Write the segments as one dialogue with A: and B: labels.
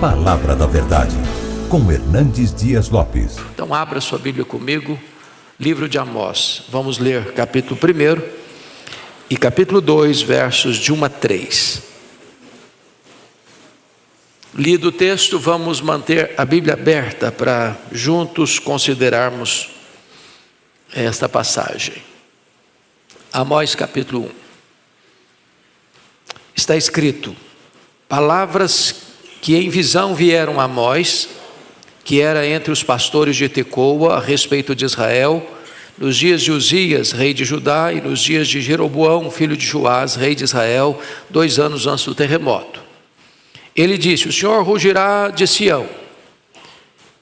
A: Palavra da Verdade, com Hernandes Dias Lopes.
B: Então abra sua Bíblia comigo, livro de Amós. Vamos ler capítulo 1 e capítulo 2, versos de 1 a 3. Lido o texto, vamos manter a Bíblia aberta para juntos considerarmos esta passagem. Amós capítulo 1. Está escrito: palavras que em visão vieram a Amós, que era entre os pastores de Tecoa, a respeito de Israel, nos dias de Uzias, rei de Judá, e nos dias de Jeroboão, filho de Joás, rei de Israel, 2 anos antes do terremoto. Ele disse: o Senhor rugirá de Sião,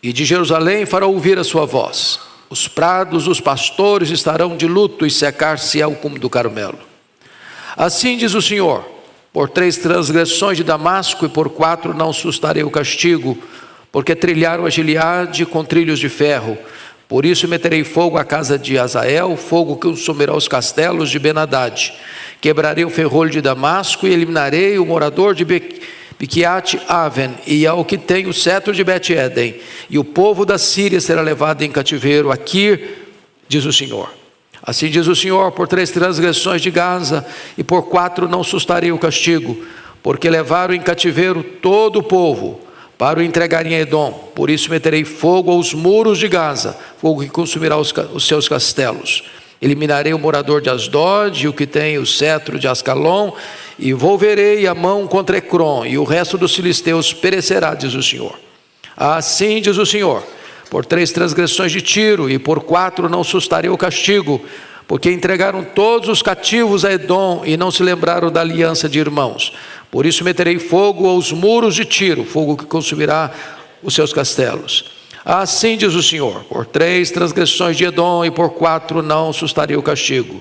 B: e de Jerusalém fará ouvir a sua voz. Os prados dos pastores estarão de luto, e secar-se-á o cume do Carmelo. Assim diz o Senhor: por 3 transgressões de Damasco, e por 4 não sustarei o castigo, porque trilharam a Gileade com trilhos de ferro. Por isso meterei fogo à casa de Azael, fogo que consumirá os castelos de Ben-Hadad. Quebrarei o ferrolho de Damasco, e eliminarei o morador de Bequiat-Aven, e ao que tem o cetro de Bet-Eden. E o povo da Síria será levado em cativeiro a Quir, diz o Senhor. Assim diz o Senhor: por 3 transgressões de Gaza, e por 4 não sustarei o castigo, porque levaram em cativeiro todo o povo, para o entregarem a Edom. Por isso meterei fogo aos muros de Gaza, fogo que consumirá os seus castelos. Eliminarei o morador de Asdod, e o que tem o cetro de Ascalon, e volverei a mão contra Ecrom, e o resto dos filisteus perecerá, diz o Senhor. Assim diz o Senhor: por 3 transgressões de Tiro, e por 4 não sustarei o castigo, porque entregaram todos os cativos a Edom, e não se lembraram da aliança de irmãos. Por isso meterei fogo aos muros de Tiro, fogo que consumirá os seus castelos. Assim diz o Senhor: por 3 transgressões de Edom, e por 4 não sustarei o castigo,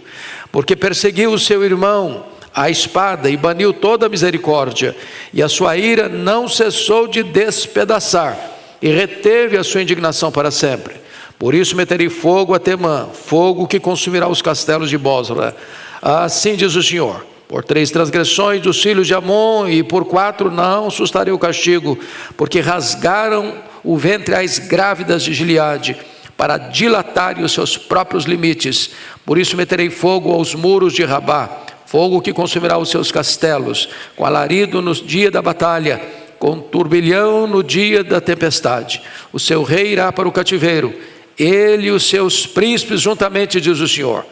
B: porque perseguiu o seu irmão a espada, e baniu toda a misericórdia, e a sua ira não cessou de despedaçar, e reteve a sua indignação para sempre. Por isso meterei fogo a Temã, fogo que consumirá os castelos de Bosra. Assim diz o Senhor: por 3 transgressões dos filhos de Amon, e por 4 não sustarei o castigo, porque rasgaram o ventre às grávidas de Gileade, para dilatarem os seus próprios limites. Por isso meterei fogo aos muros de Rabá, fogo que consumirá os seus castelos, com alarido no dia da batalha, com turbilhão no dia da tempestade. O seu rei irá para o cativeiro, ele e os seus príncipes juntamente, diz o Senhor.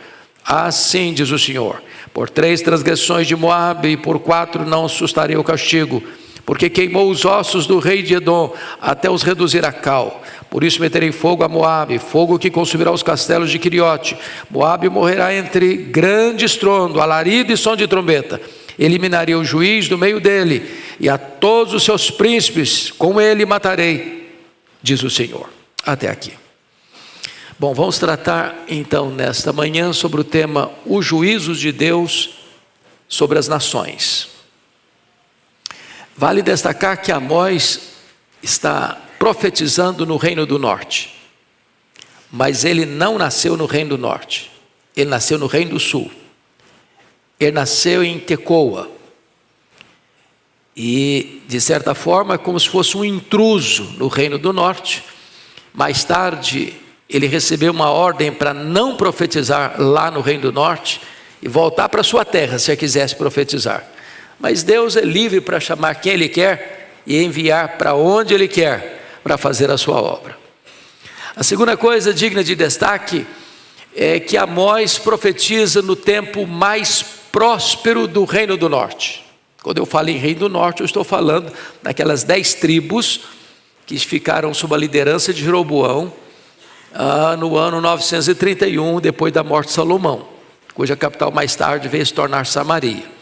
B: Assim diz o Senhor: por 3 transgressões de Moabe, e por 4 não sustarei o castigo, porque queimou os ossos do rei de Edom, até os reduzir a cal. Por isso meterei fogo a Moabe, fogo que consumirá os castelos de Queriote. Moabe morrerá entre grande estrondo, alarido e som de trombeta. Eliminarei o juiz do meio dele, e a todos os seus príncipes com ele matarei, diz o Senhor. Até aqui. Bom, vamos tratar então nesta manhã sobre o tema: os juízos de Deus sobre as nações. Vale destacar que Amós está profetizando no Reino do Norte, mas ele não nasceu no Reino do Norte, ele nasceu no Reino do Sul. Ele nasceu em Tecoa, e de certa forma é como se fosse um intruso no Reino do Norte. Mais tarde ele recebeu uma ordem para não profetizar lá no Reino do Norte, e voltar para sua terra se ele quisesse profetizar. Mas Deus é livre para chamar quem Ele quer e enviar para onde Ele quer para fazer a sua obra. A segunda coisa digna de destaque é que Amós profetiza no tempo mais próspero do Reino do Norte. Quando eu falo em Reino do Norte, eu estou falando daquelas 10 tribos que ficaram sob a liderança de Jeroboão no ano 931, depois da morte de Salomão, cuja capital mais tarde veio se tornar Samaria.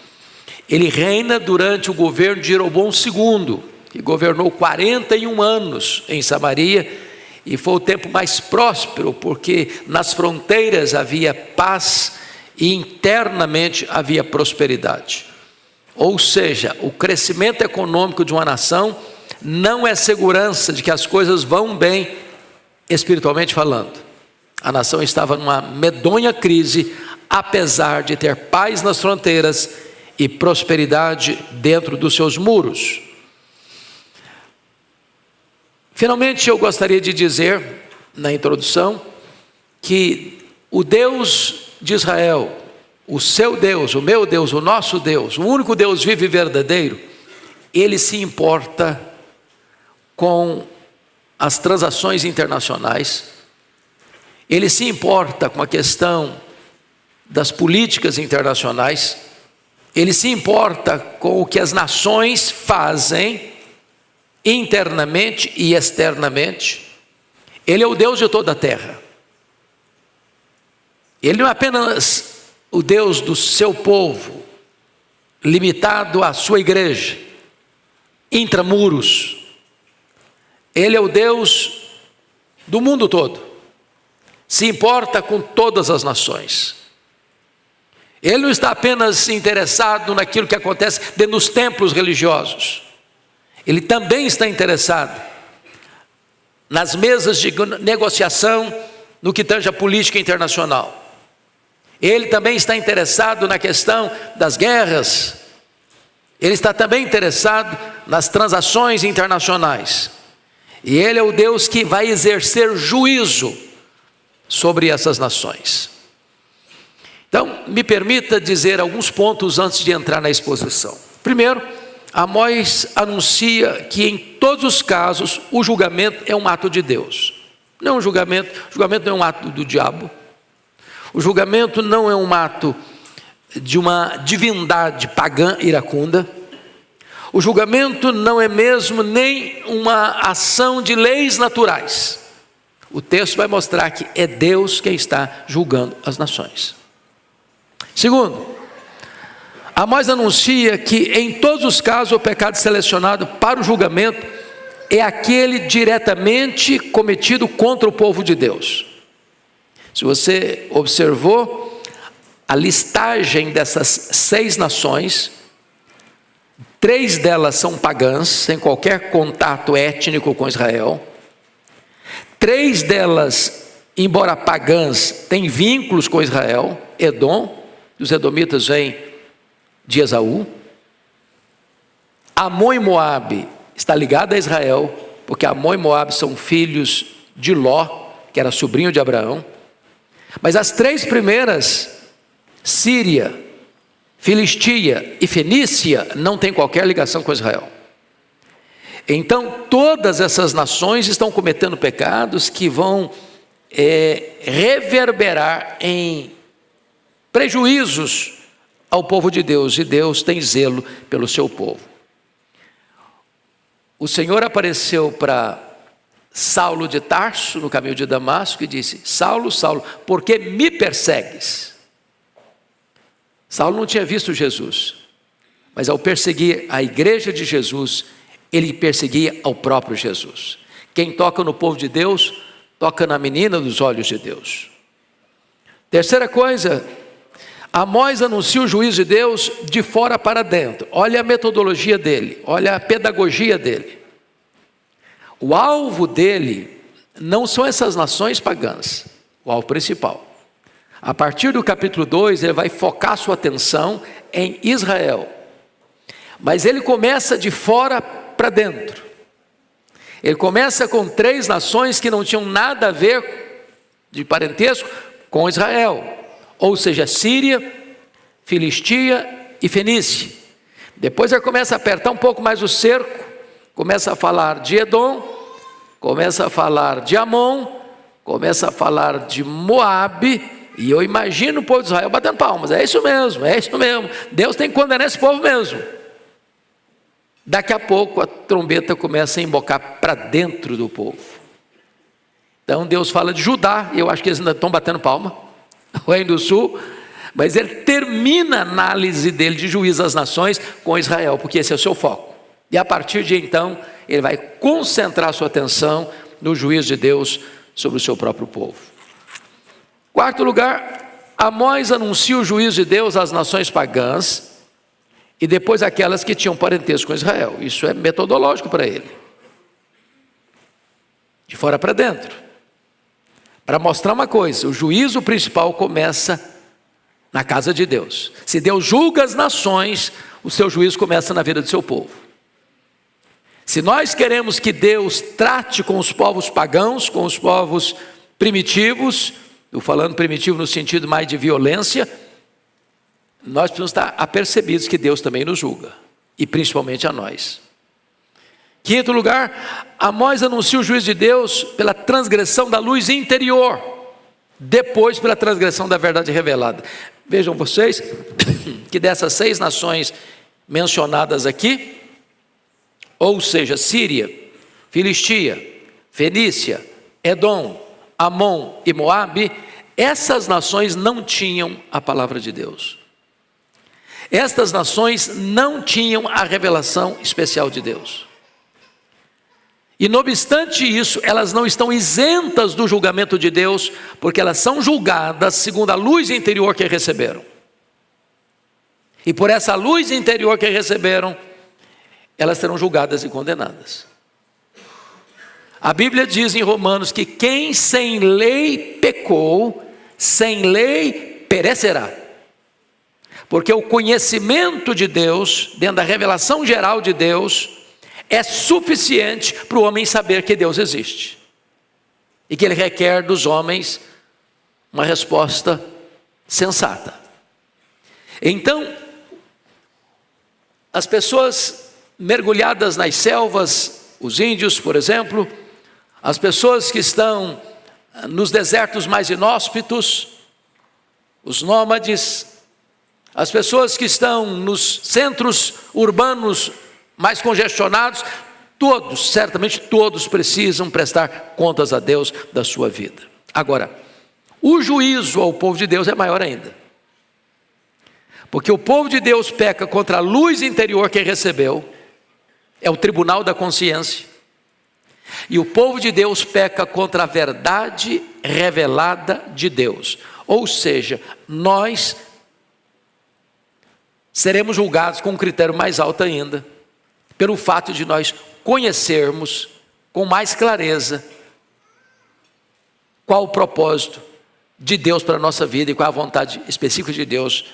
B: Ele reina durante o governo de Jeroboão II, que governou 41 anos em Samaria, e foi o tempo mais próspero, porque nas fronteiras havia paz e internamente havia prosperidade. Ou seja, o crescimento econômico de uma nação não é segurança de que as coisas vão bem espiritualmente falando. A nação estava numa medonha crise, apesar de ter paz nas fronteiras e prosperidade dentro dos seus muros. Finalmente, eu gostaria de dizer, na introdução, que o Deus de Israel, o seu Deus, o meu Deus, o nosso Deus, o único Deus vivo e verdadeiro, Ele se importa com as transações internacionais, Ele se importa com a questão das políticas internacionais, Ele se importa com o que as nações fazem internamente e externamente. Ele é o Deus de toda a terra. Ele não é apenas o Deus do seu povo, limitado à sua igreja, intramuros. Ele é o Deus do mundo todo. Se importa com todas as nações. Ele não está apenas interessado naquilo que acontece dentro dos templos religiosos. Ele também está interessado nas mesas de negociação no que tange a política internacional. Ele também está interessado na questão das guerras. Ele está também interessado nas transações internacionais. E Ele é o Deus que vai exercer juízo sobre essas nações. Então, me permita dizer alguns pontos antes de entrar na exposição. Primeiro, Amós anuncia que em todos os casos o julgamento é um ato de Deus. Não é um julgamento, o julgamento não é um ato do diabo. O julgamento não é um ato de uma divindade pagã iracunda. O julgamento não é mesmo nem uma ação de leis naturais. O texto vai mostrar que é Deus quem está julgando as nações. Segundo, Amós anuncia que em todos os casos o pecado selecionado para o julgamento é aquele diretamente cometido contra o povo de Deus. Se você observou a listagem dessas 6 nações, 3 delas são pagãs, sem qualquer contato étnico com Israel. 3 delas, embora pagãs, têm vínculos com Israel. Edom, os edomitas vêm de Esaú. Amon e Moabe está ligado a Israel, porque Amon e Moabe são filhos de Ló, que era sobrinho de Abraão. Mas as 3 primeiras, Síria, Filistia e Fenícia, não têm qualquer ligação com Israel. Então todas essas nações estão cometendo pecados que vão reverberar em prejuízos ao povo de Deus, e Deus tem zelo pelo seu povo. O Senhor apareceu para Saulo de Tarso no caminho de Damasco e disse: Saulo, Saulo, por que me persegues? Saulo não tinha visto Jesus, mas ao perseguir a igreja de Jesus, ele perseguia ao próprio Jesus. Quem toca no povo de Deus, toca na menina dos olhos de Deus. Terceira coisa, Amós anuncia o juízo de Deus de fora para dentro. Olha a metodologia dele, olha a pedagogia dele. O alvo dele não são essas nações pagãs, o alvo principal. A partir do capítulo 2, ele vai focar sua atenção em Israel. Mas ele começa de fora para dentro. Ele começa com 3 nações que não tinham nada a ver de parentesco com Israel. Ou seja, Síria, Filistia e Fenícia. Depois ele começa a apertar um pouco mais o cerco, começa a falar de Edom, começa a falar de Amon, começa a falar de Moabe, e eu imagino o povo de Israel batendo palmas. É isso mesmo, Deus tem que condenar esse povo mesmo. Daqui a pouco a trombeta começa a embocar para dentro do povo. Então Deus fala de Judá, e eu acho que eles ainda estão batendo palma, o Reino do Sul, mas ele termina a análise dele de juízo às nações com Israel, porque esse é o seu foco. E a partir de então, ele vai concentrar sua atenção no juízo de Deus sobre o seu próprio povo. Quarto lugar, Amós anuncia o juízo de Deus às nações pagãs e depois aquelas que tinham parentesco com Israel. Isso é metodológico para ele. De fora para dentro. Para mostrar uma coisa, o juízo principal começa na casa de Deus. Se Deus julga as nações, o seu juízo começa na vida do seu povo. Se nós queremos que Deus trate com os povos pagãos, com os povos primitivos, eu falando primitivo no sentido mais de violência, nós precisamos estar apercebidos que Deus também nos julga, e principalmente a nós. Quinto lugar, Amós anuncia o juízo de Deus pela transgressão da luz interior, depois pela transgressão da verdade revelada. Vejam vocês que dessas 6 nações mencionadas aqui, ou seja, Síria, Filistia, Fenícia, Edom, Amon e Moabe, essas nações não tinham a palavra de Deus. Estas nações não tinham a revelação especial de Deus. E não obstante isso, elas não estão isentas do julgamento de Deus, porque elas são julgadas segundo a luz interior que receberam. E por essa luz interior que receberam, elas serão julgadas e condenadas. A Bíblia diz em Romanos que quem sem lei pecou, sem lei perecerá. Porque o conhecimento de Deus, dentro da revelação geral de Deus, é suficiente para o homem saber que Deus existe. E que Ele requer dos homens uma resposta sensata. Então, as pessoas mergulhadas nas selvas, os índios, por exemplo, as pessoas que estão nos desertos mais inóspitos, os nômades, as pessoas que estão nos centros urbanos mais congestionados, todos, certamente todos precisam prestar contas a Deus da sua vida. Agora, o juízo ao povo de Deus é maior ainda. Porque o povo de Deus peca contra a luz interior que recebeu, é o tribunal da consciência. E o povo de Deus peca contra a verdade revelada de Deus. Ou seja, nós seremos julgados com um critério mais alto ainda, pelo fato de nós conhecermos com mais clareza qual o propósito de Deus para a nossa vida e qual a vontade específica de Deus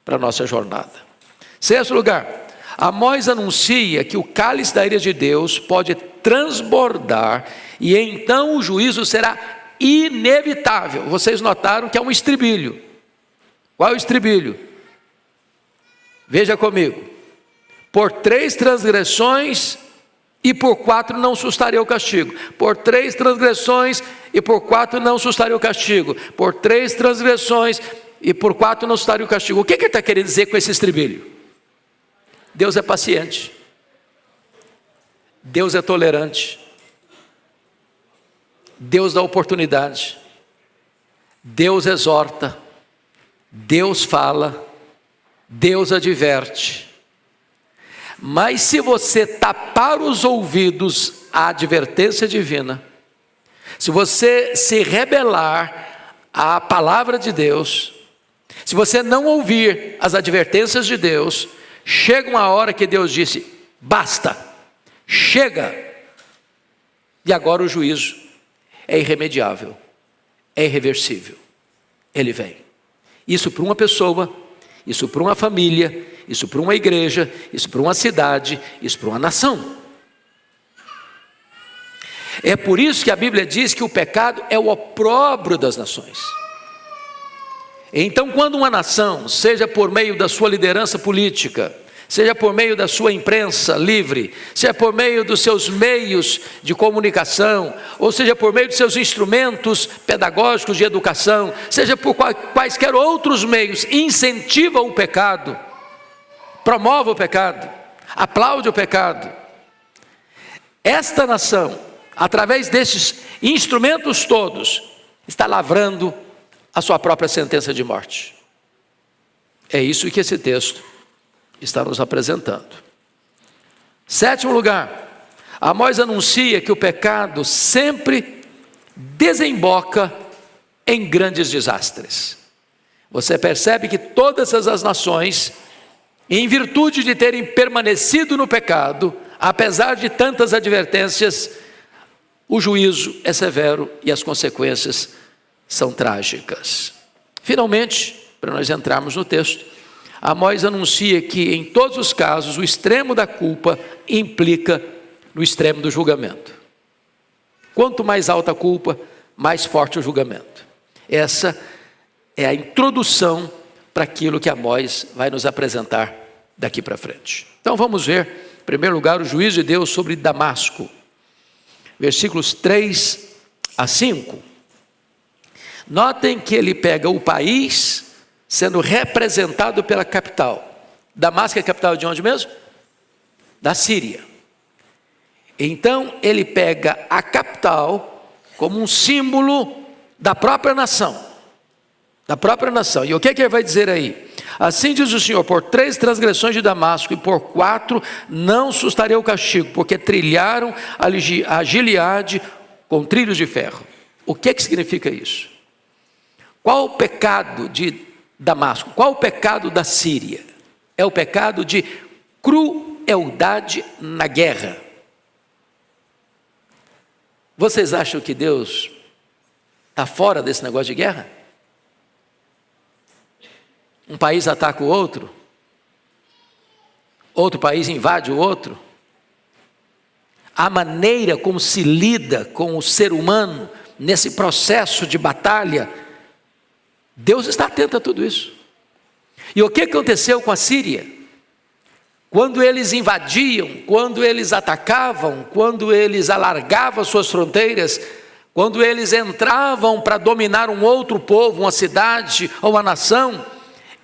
B: para a nossa jornada. Sexto lugar, Amós anuncia que o cálice da ira de Deus pode transbordar e então o juízo será inevitável. Vocês notaram que é um estribilho. Qual é o estribilho? Veja comigo. Por 3 transgressões e por 4 não sustaria o castigo. Por 3 transgressões e por 4 não sustaria o castigo. Por 3 transgressões e por 4 não sustaria o castigo. O que ele está querendo dizer com esse estribilho? Deus é paciente. Deus é tolerante. Deus dá oportunidade. Deus exorta. Deus fala. Deus adverte. Mas se você tapar os ouvidos à advertência divina, se você se rebelar à palavra de Deus, se você não ouvir as advertências de Deus, chega uma hora que Deus disse, basta, chega, e agora o juízo é irremediável, é irreversível, ele vem. Isso para uma pessoa, isso para uma família, isso para uma igreja, isso para uma cidade, isso para uma nação. É por isso que a Bíblia diz que o pecado é o opróbrio das nações. Então, quando uma nação, seja por meio da sua liderança política, seja por meio da sua imprensa livre, seja por meio dos seus meios de comunicação, ou seja por meio dos seus instrumentos pedagógicos de educação, seja por quaisquer outros meios, incentiva o pecado, promove o pecado, aplaude o pecado. Esta nação, através desses instrumentos todos, está lavrando a sua própria sentença de morte. É isso que esse texto está nos apresentando. Sétimo lugar, Amós anuncia que o pecado sempre desemboca em grandes desastres. Você percebe que todas as nações, em virtude de terem permanecido no pecado, apesar de tantas advertências, o juízo é severo e as consequências são trágicas. Finalmente, para nós entrarmos no texto, Amós anuncia que em todos os casos o extremo da culpa implica no extremo do julgamento. Quanto mais alta a culpa, mais forte o julgamento. Essa é a introdução para aquilo que Amós vai nos apresentar daqui para frente. Então vamos ver, em primeiro lugar, o juízo de Deus sobre Damasco. Versículos 3 a 5. Notem que ele pega o país sendo representado pela capital. Damasco é a capital de onde mesmo? Da Síria. Então ele pega a capital como um símbolo da própria nação. Da própria nação. E o que ele vai dizer aí? Assim diz o Senhor: por 3 transgressões de Damasco e por 4 não sustarei o castigo, porque trilharam a Gileade com trilhos de ferro. O que significa isso? Qual o pecado de Damasco? Qual o pecado da Síria? É o pecado de crueldade na guerra. Vocês acham que Deus está fora desse negócio de guerra? Um país ataca o outro, outro país invade o outro. A maneira como se lida com o ser humano nesse processo de batalha, Deus está atento a tudo isso. E o que aconteceu com a Síria? Quando eles invadiam, quando eles atacavam, quando eles alargavam suas fronteiras, quando eles entravam para dominar um outro povo, uma cidade ou uma nação,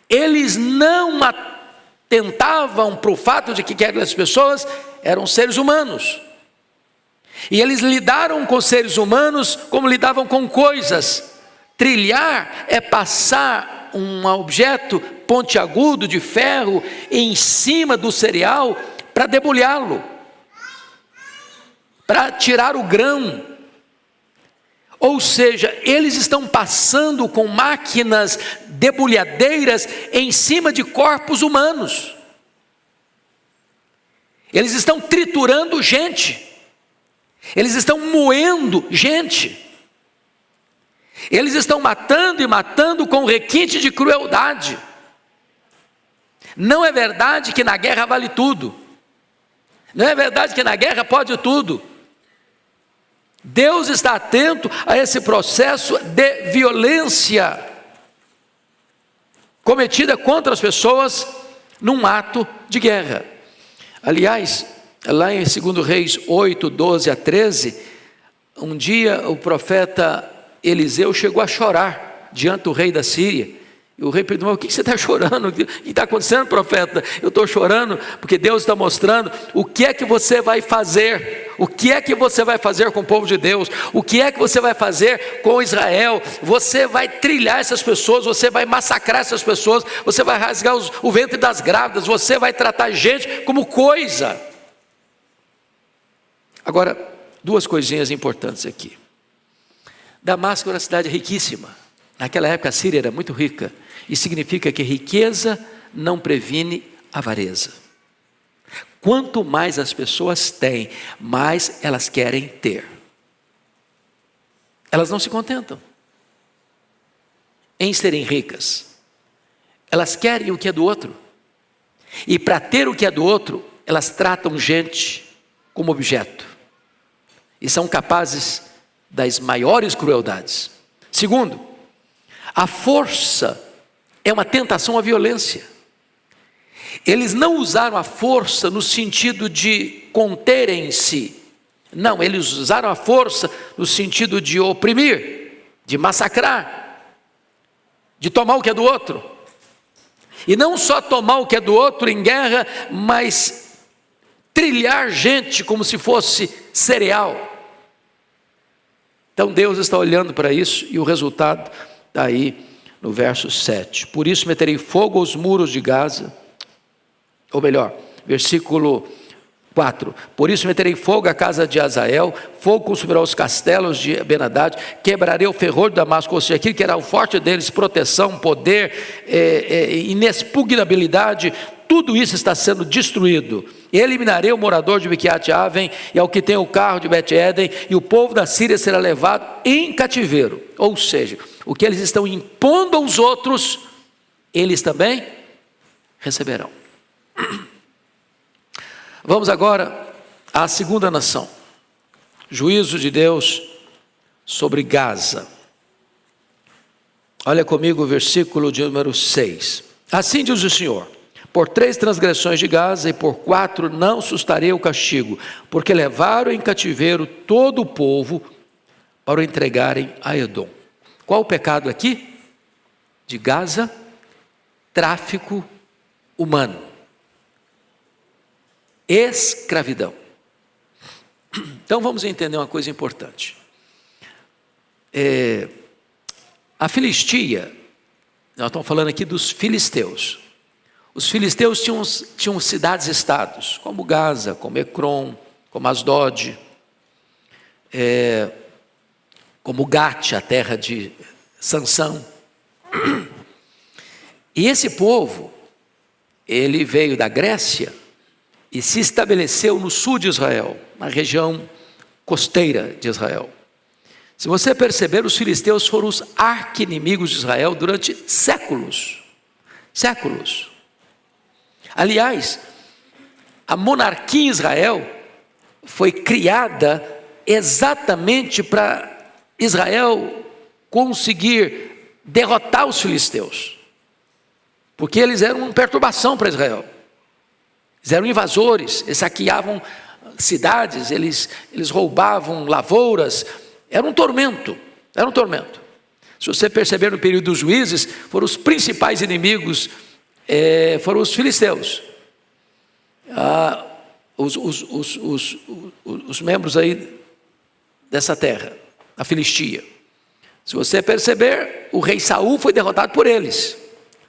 B: eles não atentavam para o fato de que aquelas pessoas eram seres humanos. E eles lidaram com seres humanos como lidavam com coisas. Trilhar é passar um objeto pontiagudo de ferro em cima do cereal para debulhá-lo, para tirar o grão. Ou seja, eles estão passando com máquinas debulhadeiras em cima de corpos humanos. Eles estão triturando gente. Eles estão moendo gente. Eles estão matando e matando com requinte de crueldade. Não é verdade que na guerra vale tudo. Não é verdade que na guerra pode tudo. Deus está atento a esse processo de violência cometida contra as pessoas num ato de guerra. Aliás, lá em 2 Reis 8, 12 a 13, um dia o profeta Eliseu chegou a chorar diante do rei da Síria. E o rei perguntou: o que você está chorando? O que está acontecendo, profeta? Eu estou chorando porque Deus está mostrando o que é que você vai fazer. O que é que você vai fazer com o povo de Deus? O que é que você vai fazer com Israel? Você vai trilhar essas pessoas, você vai massacrar essas pessoas, você vai rasgar o ventre das grávidas, você vai tratar gente como coisa. Agora, 2 coisinhas importantes aqui. Damasco era uma cidade riquíssima. Naquela época a Síria era muito rica. E significa que riqueza não previne avareza. Quanto mais as pessoas têm, mais elas querem ter. Elas não se contentam em serem ricas. Elas querem o que é do outro. E para ter o que é do outro, elas tratam gente como objeto. E são capazes das maiores crueldades. Segundo, a força é uma tentação à violência. Eles não usaram a força no sentido de conterem-se. Não, eles usaram a força no sentido de oprimir, de massacrar, de tomar o que é do outro. E não só tomar o que é do outro em guerra, mas trilhar gente como se fosse cereal. Então Deus está olhando para isso e o resultado está aí no verso 7. Por isso meterei fogo aos muros de Gaza. Ou melhor, versículo 4. Por isso meterei fogo à casa de Azael, fogo consumirá os castelos de Ben-Hadad, quebrarei o ferrolho de Damasco, ou seja, aquilo que era o forte deles, proteção, poder, inexpugnabilidade, tudo isso está sendo destruído. Eliminarei o morador de Miquiat-Aven e ao que tem o carro de Bet-Eden, e o povo da Síria será levado em cativeiro. Ou seja, o que eles estão impondo aos outros, eles também receberão. Vamos agora A segunda nação, juízo de Deus sobre Gaza. Olha comigo o versículo de número 6. Assim diz o Senhor: por 3 transgressões de Gaza e por 4 não sustarei o castigo, porque levaram em cativeiro todo o povo para o entregarem a Edom. Qual o pecado aqui? De Gaza? Tráfico humano. Escravidão. Então vamos entender uma coisa importante. A Filistia, nós estamos falando aqui dos filisteus. Os filisteus tinham cidades-estados, como Gaza, como Ecrom, como Asdod, como Gate, a terra de Sansão. E esse povo, ele veio da Grécia e se estabeleceu no sul de Israel, na região costeira de Israel. Se você perceber, os filisteus foram os arqui-inimigos de Israel durante séculos. Séculos. Aliás, a monarquia em Israel foi criada exatamente para Israel conseguir derrotar os filisteus, porque eles eram uma perturbação para Israel. Eles eram invasores, eles saqueavam cidades, eles roubavam lavouras. Era um tormento, era um tormento. Se você perceber, no período dos juízes, foram os principais inimigos, foram os filisteus. Os membros aí dessa terra, a Filistia. Se você perceber, o rei Saul foi derrotado por eles.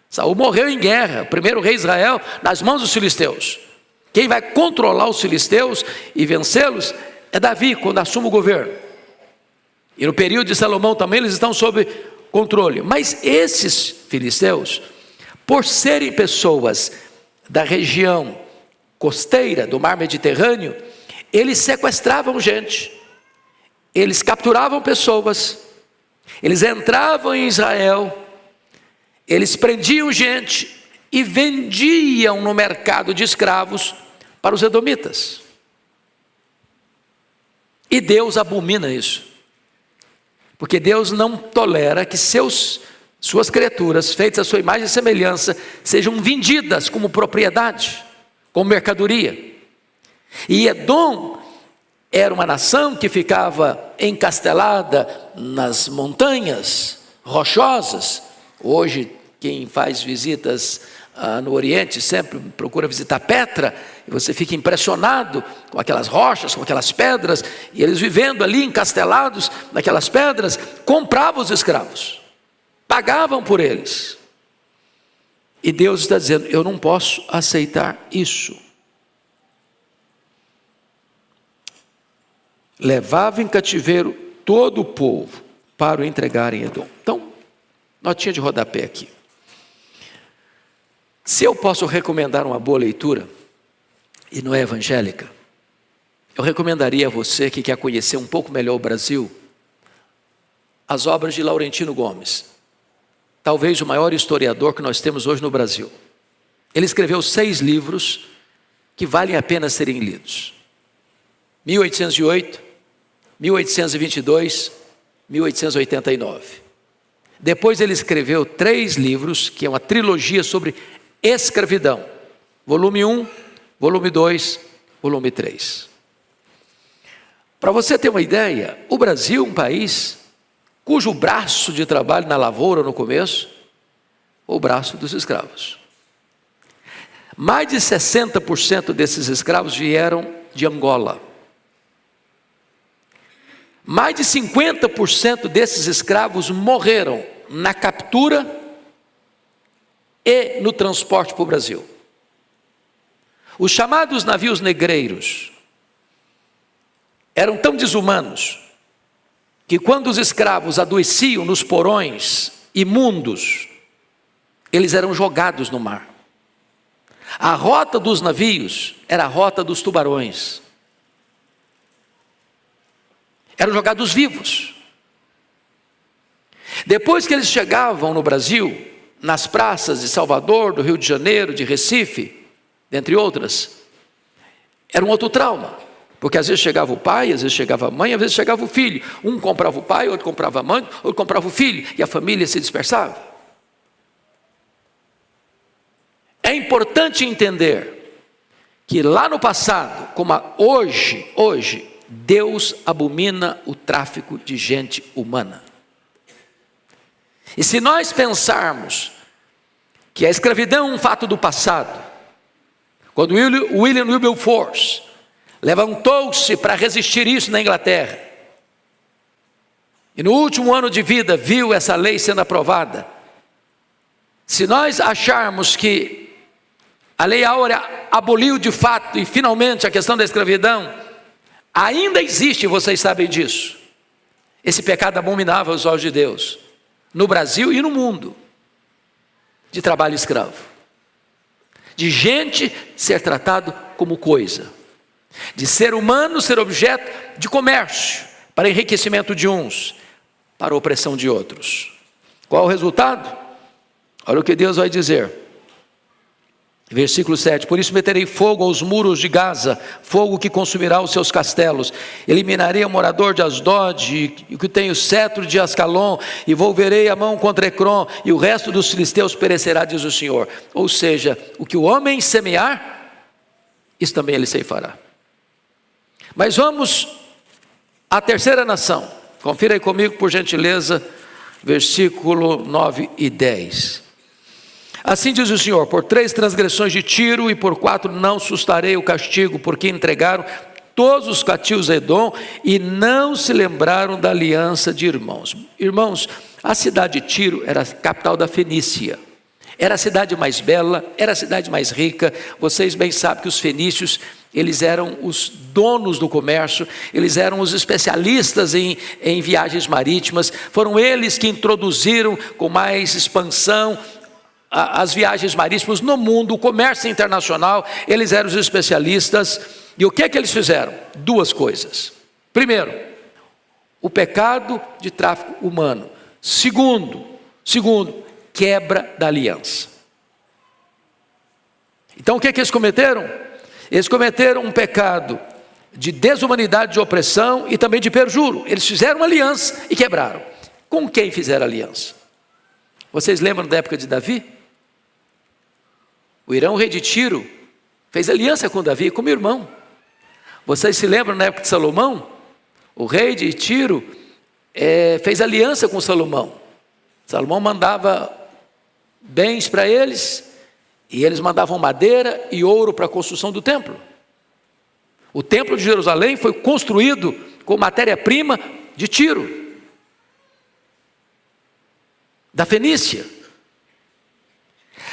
B: Saul morreu em guerra, o primeiro rei de Israel, nas mãos dos filisteus. Quem vai controlar os filisteus e vencê-los é Davi, quando assume o governo. E no período de Salomão também eles estão sob controle. Mas esses filisteus, por serem pessoas da região costeira do mar Mediterrâneo, eles sequestravam gente, eles capturavam pessoas, eles entravam em Israel, eles prendiam gente e vendiam no mercado de escravos para os edomitas. E Deus abomina isso, porque Deus não tolera que suas criaturas, feitas à sua imagem e semelhança, sejam vendidas como propriedade, como mercadoria. E Edom era uma nação que ficava encastelada nas montanhas rochosas. Hoje, quem faz visitas no Oriente sempre procura visitar Petra, e você fica impressionado com aquelas rochas, com aquelas pedras, e eles vivendo ali encastelados naquelas pedras, compravam os escravos, pagavam por eles. E Deus está dizendo: eu não posso aceitar isso. Levava em cativeiro todo o povo para o entregar em Edom. Então, notinha de rodapé aqui. Se eu posso recomendar uma boa leitura, e não é evangélica, eu recomendaria a você que quer conhecer um pouco melhor o Brasil, as obras de Laurentino Gomes, talvez o maior historiador que nós temos hoje no Brasil. Ele escreveu 6 livros que valem a pena serem lidos: 1808, 1822, 1889. Depois ele escreveu 3 livros, que é uma trilogia sobre escravidão: volume 1, volume 2, volume 3. Para você ter uma ideia, o Brasil é um país cujo braço de trabalho na lavoura no começo, o braço dos escravos. Mais de 60% desses escravos vieram de Angola. Mais de 50% desses escravos morreram na captura e no transporte para o Brasil. Os chamados navios negreiros eram tão desumanos que, quando os escravos adoeciam nos porões imundos, eles eram jogados no mar. A rota dos navios era a rota dos tubarões. Eram jogados vivos. Depois que eles chegavam no Brasil, nas praças de Salvador, do Rio de Janeiro, de Recife, dentre outras, era um outro trauma, Porque às vezes chegava o pai, às vezes chegava a mãe, às vezes chegava o filho. Um comprava o pai, outro comprava a mãe, outro comprava o filho. E a família se dispersava. É importante entender que lá no passado, como hoje, Deus abomina o tráfico de gente humana. E se nós pensarmos que a escravidão é um fato do passado, quando William Wilberforce levantou-se para resistir isso na Inglaterra, e no último ano de vida viu essa lei sendo aprovada, se nós acharmos que a Lei Áurea aboliu de fato e finalmente a questão da escravidão, ainda existe, vocês sabem disso, esse pecado abominável aos olhos de Deus, no Brasil e no mundo, de trabalho escravo, de gente ser tratado como coisa, de ser humano ser objeto de comércio, para enriquecimento de uns, para opressão de outros. Qual o resultado? Olha o que Deus vai dizer. Versículo 7, por isso meterei fogo aos muros de Gaza, fogo que consumirá os seus castelos, eliminarei o morador de Asdod, e que tem o cetro de Ascalon, e volverei a mão contra Ecrom, e o resto dos filisteus perecerá, diz o Senhor. Ou seja, o que o homem semear, isso também ele ceifará. Mas vamos à terceira nação, confira aí comigo por gentileza, versículo 9 e 10. Assim diz o Senhor, por 3 transgressões de Tiro e por 4 não sustarei o castigo, porque entregaram todos os cativos a Edom e não se lembraram da aliança de irmãos. Irmãos, a cidade de Tiro era a capital da Fenícia, era a cidade mais bela, era a cidade mais rica. Vocês bem sabem que os fenícios, eles eram os donos do comércio, eles eram os especialistas em viagens marítimas, foram eles que introduziram com mais expansão as viagens marítimas no mundo, o comércio internacional. Eles eram os especialistas. E o que é que eles fizeram? 2 coisas. Primeiro, o pecado de tráfico humano. Segundo, quebra da aliança. Então o que é que eles cometeram? Eles cometeram um pecado de desumanidade, de opressão e também de perjuro. Eles fizeram uma aliança e quebraram. Com quem fizeram aliança? Vocês lembram da época de Davi? O Irão, rei de Tiro, fez aliança com Davi, como irmão. Vocês se lembram na época de Salomão? O rei de Tiro fez aliança com Salomão. Salomão mandava bens para eles, e eles mandavam madeira e ouro para a construção do templo. O templo de Jerusalém foi construído com matéria-prima de Tiro, da Fenícia.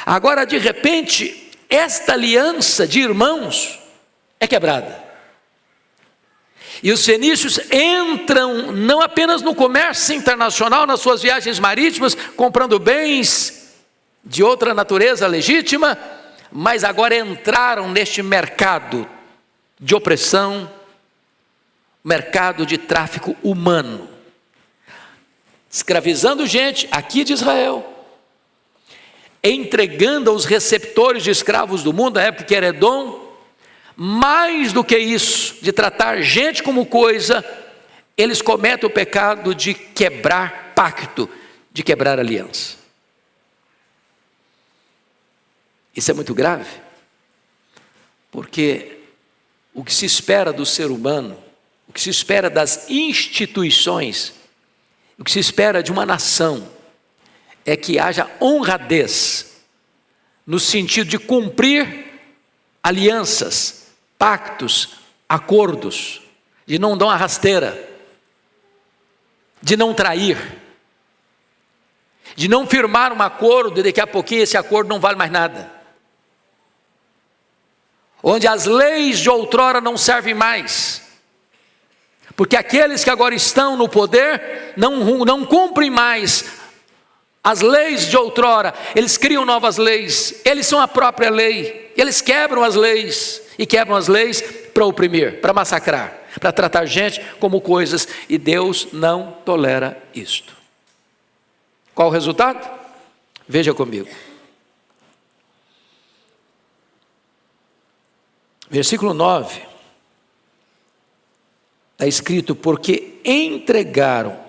B: Agora, de repente, esta aliança de irmãos é quebrada. E os fenícios entram não apenas no comércio internacional, nas suas viagens marítimas, comprando bens de outra natureza legítima, mas agora entraram neste mercado de opressão, mercado de tráfico humano, escravizando gente aqui de Israel, entregando aos receptores de escravos do mundo, na época que era Edom. Mais do que isso, de tratar gente como coisa, eles cometem o pecado de quebrar pacto, de quebrar aliança. Isso é muito grave, porque o que se espera do ser humano, o que se espera das instituições, o que se espera de uma nação, é que haja honradez, no sentido de cumprir alianças, pactos, acordos, de não dar uma rasteira, de não trair, de não firmar um acordo e daqui a pouquinho esse acordo não vale mais nada, onde as leis de outrora não servem mais, porque aqueles que agora estão no poder não cumprem mais as leis de outrora, eles criam novas leis, eles são a própria lei, eles quebram as leis, e quebram as leis para oprimir, para massacrar, para tratar gente como coisas, e Deus não tolera isto. Qual o resultado? Veja comigo. Versículo 9. está escrito, porque entregaram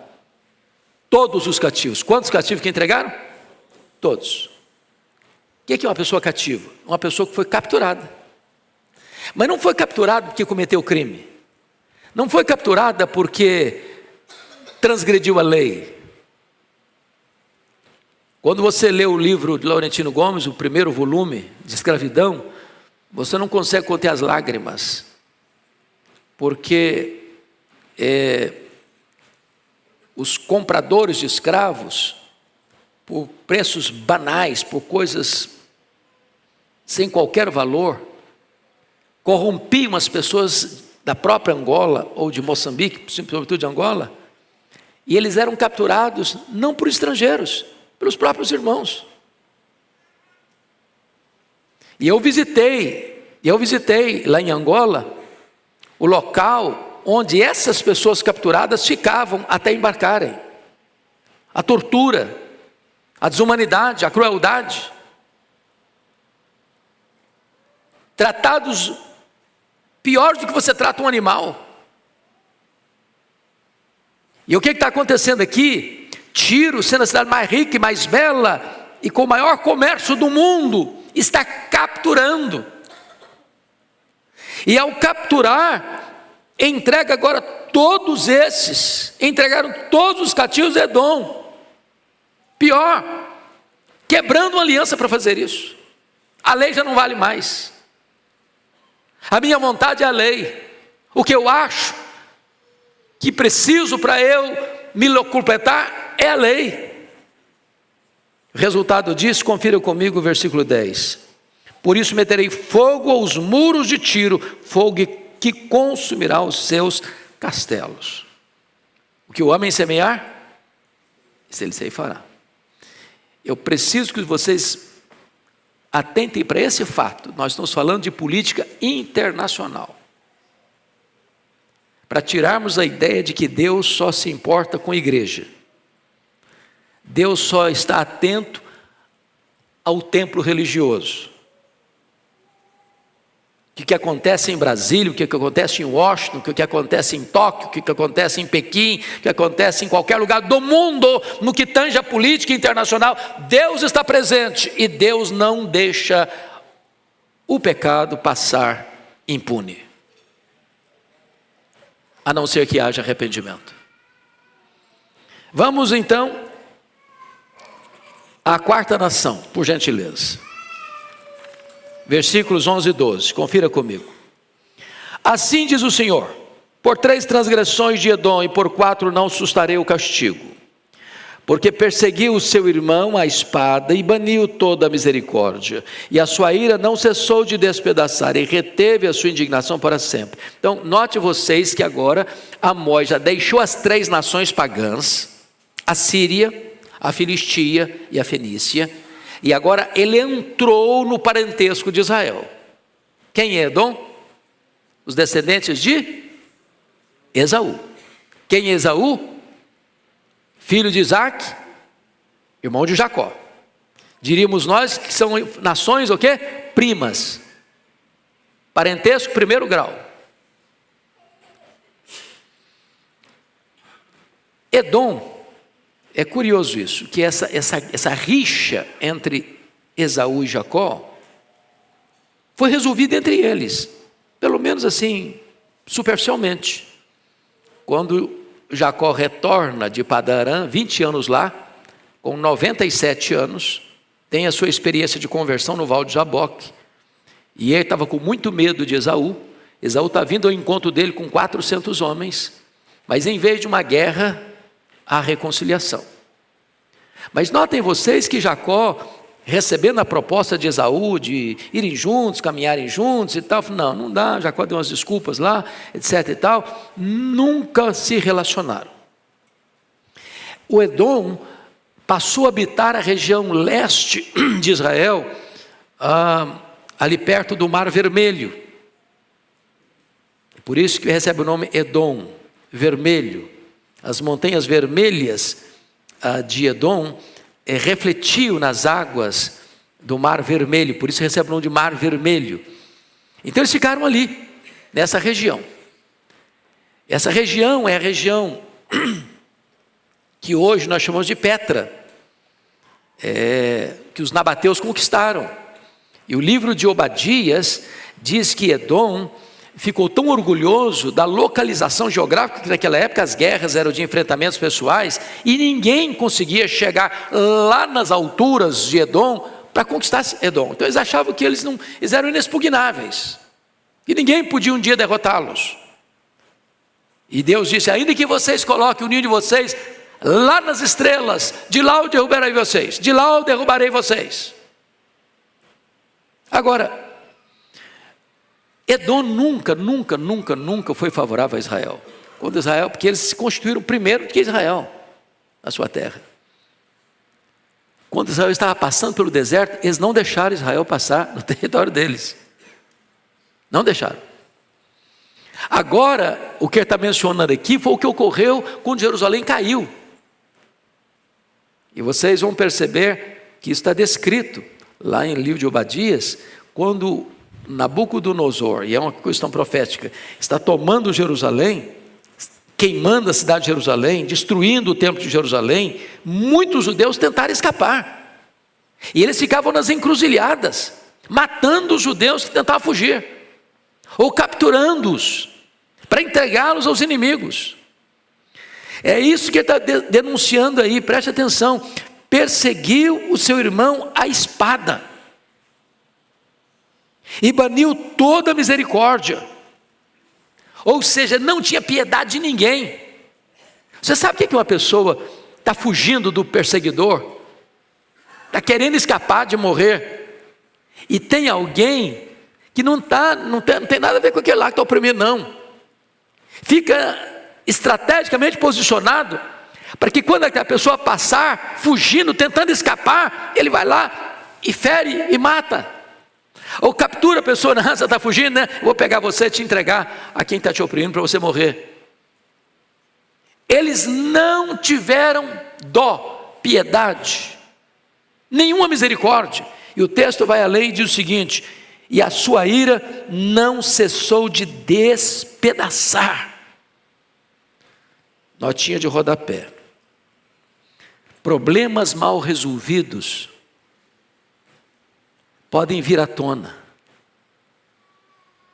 B: todos os cativos. Quantos cativos que entregaram? Todos. O que é uma pessoa cativa? Uma pessoa que foi capturada. Mas não foi capturada porque cometeu crime. Não foi capturada porque transgrediu a lei. Quando você lê o livro de Laurentino Gomes, o primeiro volume de escravidão, você não consegue conter as lágrimas, porque os compradores de escravos, por preços banais, por coisas sem qualquer valor, corrompiam as pessoas da própria Angola, ou de Moçambique, sobretudo de Angola, e eles eram capturados não por estrangeiros, pelos próprios irmãos. E eu visitei lá em Angola, o local onde essas pessoas capturadas ficavam até embarcarem. A tortura, a desumanidade, a crueldade. Tratados pior do que você trata um animal. E o que está acontecendo aqui? Tiro, sendo a cidade mais rica e mais bela, e com o maior comércio do mundo, está capturando. E ao capturar, entrega agora todos esses, entregaram todos os cativos de Edom. Pior, quebrando uma aliança para fazer isso. A lei já não vale mais. A minha vontade é a lei. O que eu acho que preciso para eu me locupetar é a lei. Resultado disso, confira comigo o versículo 10. Por isso meterei fogo aos muros de Tiro, fogo que consumirá os seus castelos. O que o homem semear, isso ele ceifará. Eu preciso que vocês atentem para esse fato. Nós estamos falando de política internacional. Para tirarmos a ideia de que Deus só se importa com a igreja. Deus só está atento ao templo religioso. O que acontece em Brasília, o que acontece em Washington, o que acontece em Tóquio, o que acontece em Pequim, o que acontece em qualquer lugar do mundo, no que tange a política internacional, Deus está presente e Deus não deixa o pecado passar impune, a não ser que haja arrependimento. Vamos então à quarta nação, por gentileza. Versículos 11 e 12, confira comigo. Assim diz o Senhor: por 3 transgressões de Edom e por 4 não sustarei o castigo, porque perseguiu o seu irmão à espada e baniu toda a misericórdia, e a sua ira não cessou de despedaçar, e reteve a sua indignação para sempre. Então, note vocês que agora Amós já deixou as 3 nações pagãs, a Síria, a Filistia e a Fenícia, e agora ele entrou no parentesco de Israel. Quem é Edom? Os descendentes de Esaú. Quem é Esaú? Filho de Isaac, irmão de Jacó. Diríamos nós que são nações o quê? Primas. Parentesco, primeiro grau. Edom, é curioso isso, que essa rixa entre Esaú e Jacó foi resolvida entre eles, pelo menos assim, superficialmente. Quando Jacó retorna de Padarã, 20 anos lá, com 97 anos, tem a sua experiência de conversão no Val de Jaboque, e ele estava com muito medo de Esaú. Esaú está vindo ao encontro dele com 400 homens, mas em vez de uma guerra, há reconciliação. Mas notem vocês que Jacó, recebendo a proposta de Esaú de irem juntos, caminharem juntos e tal, não dá, Jacó deu umas desculpas lá, etc e tal, nunca se relacionaram. O Edom passou a habitar a região leste de Israel, ali perto do Mar Vermelho. Por isso que recebe o nome Edom, vermelho. As montanhas vermelhas de Edom refletiam nas águas do Mar Vermelho, por isso recebe o nome de Mar Vermelho. Então eles ficaram ali, nessa região. Essa região é a região que hoje nós chamamos de Petra, que os nabateus conquistaram. E o livro de Obadias diz que Edom ficou tão orgulhoso da localização geográfica, que naquela época as guerras eram de enfrentamentos pessoais, e ninguém conseguia chegar lá nas alturas de Edom para conquistar Edom. Então eles achavam que eles eram inexpugnáveis, e ninguém podia um dia derrotá-los. E Deus disse: ainda que vocês coloquem o ninho de vocês lá nas estrelas, de lá eu derrubarei vocês, de lá eu derrubarei vocês. Agora, Edom nunca foi favorável a Israel. Porque eles se constituíram primeiro que Israel, na sua terra. Quando Israel estava passando pelo deserto, eles não deixaram Israel passar no território deles. Não deixaram. Agora, o que ele está mencionando aqui foi o que ocorreu quando Jerusalém caiu. E vocês vão perceber que isso está descrito lá em livro de Obadias, quando Nabucodonosor, e é uma questão profética, está tomando Jerusalém, queimando a cidade de Jerusalém, destruindo o templo de Jerusalém, muitos judeus tentaram escapar, e eles ficavam nas encruzilhadas, matando os judeus que tentavam fugir, ou capturando-os, para entregá-los aos inimigos. É isso que ele está denunciando aí, preste atenção: perseguiu o seu irmão à espada, e baniu toda a misericórdia, ou seja, não tinha piedade de ninguém. Você sabe o que uma pessoa está fugindo do perseguidor, está querendo escapar de morrer, e tem alguém que não tem nada a ver com aquele lá que está oprimindo, não, fica estrategicamente posicionado, para que quando aquela pessoa passar, fugindo, tentando escapar, ele vai lá e fere e mata, ou captura a pessoa. Não, você está fugindo, né? Eu vou pegar você e te entregar a quem está te oprimindo para você morrer. Eles não tiveram dó, piedade, nenhuma misericórdia. E o texto vai além e diz o seguinte: e a sua ira não cessou de despedaçar. Notinha de rodapé: problemas mal resolvidos podem vir à tona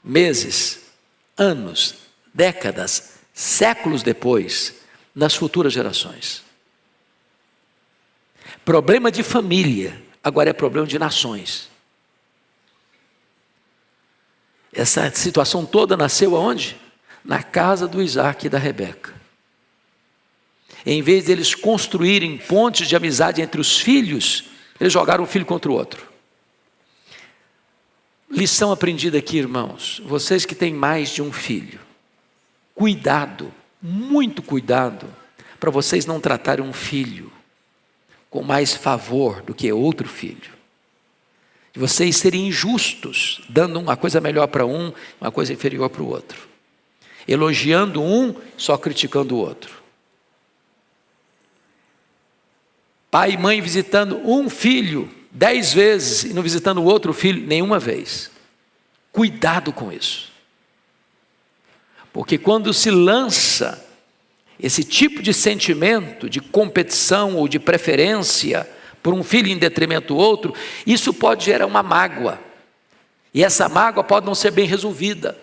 B: meses, anos, décadas, séculos depois, nas futuras gerações. Problema de família agora é problema de nações. Essa situação toda nasceu aonde? Na casa do Isaac e da Rebeca. Em vez de eles construírem pontes de amizade entre os filhos, eles jogaram um filho contra o outro. Lição aprendida aqui, irmãos: vocês que têm mais de um filho, cuidado, muito cuidado, para vocês não tratarem um filho com mais favor do que outro filho, de vocês serem injustos, dando uma coisa melhor para um, uma coisa inferior para o outro, elogiando um, só criticando o outro. Pai e mãe visitando um filho 10 vezes e não visitando o outro filho nenhuma vez. Cuidado com isso, porque quando se lança esse tipo de sentimento de competição ou de preferência por um filho em detrimento do outro, isso pode gerar uma mágoa, e essa mágoa pode não ser bem resolvida,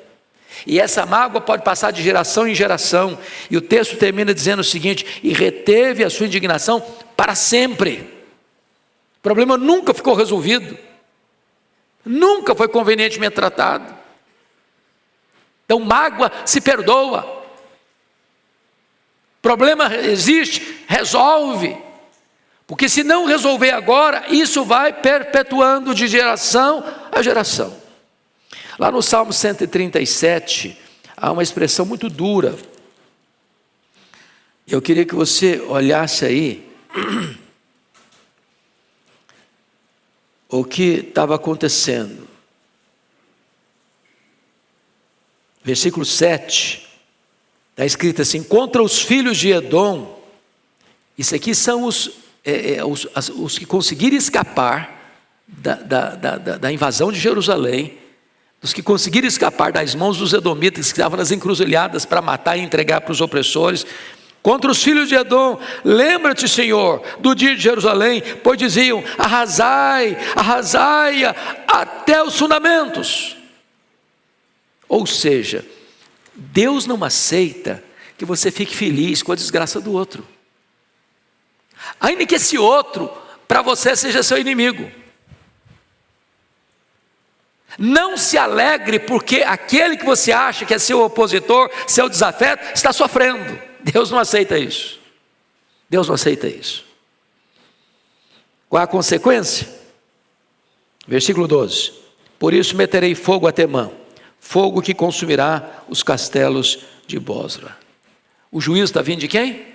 B: e essa mágoa pode passar de geração em geração. E o texto termina dizendo o seguinte: e reteve a sua indignação para sempre. O problema nunca ficou resolvido, nunca foi convenientemente tratado. Então mágoa se perdoa, problema existe, resolve, porque se não resolver agora, isso vai perpetuando de geração a geração. Lá no Salmo 137, há uma expressão muito dura. Eu queria que você olhasse aí o que estava acontecendo. Versículo 7, está escrito assim: contra os filhos de Edom, isso aqui são os que conseguiram escapar da invasão de Jerusalém, dos que conseguiram escapar das mãos dos edomitas, que estavam nas encruzilhadas para matar e entregar para os opressores, contra os filhos de Edom. Lembra-te, Senhor, do dia de Jerusalém, pois diziam: arrasai, arrasai-a até os fundamentos. Ou seja, Deus não aceita que você fique feliz com a desgraça do outro, ainda que esse outro para você seja seu inimigo. Não se alegre porque aquele que você acha que é seu opositor, seu desafeto, está sofrendo. Deus não aceita isso. Deus não aceita isso. Qual a consequência? Versículo 12: por isso meterei fogo a Temã, fogo que consumirá os castelos de Bosra. O juízo está vindo de quem?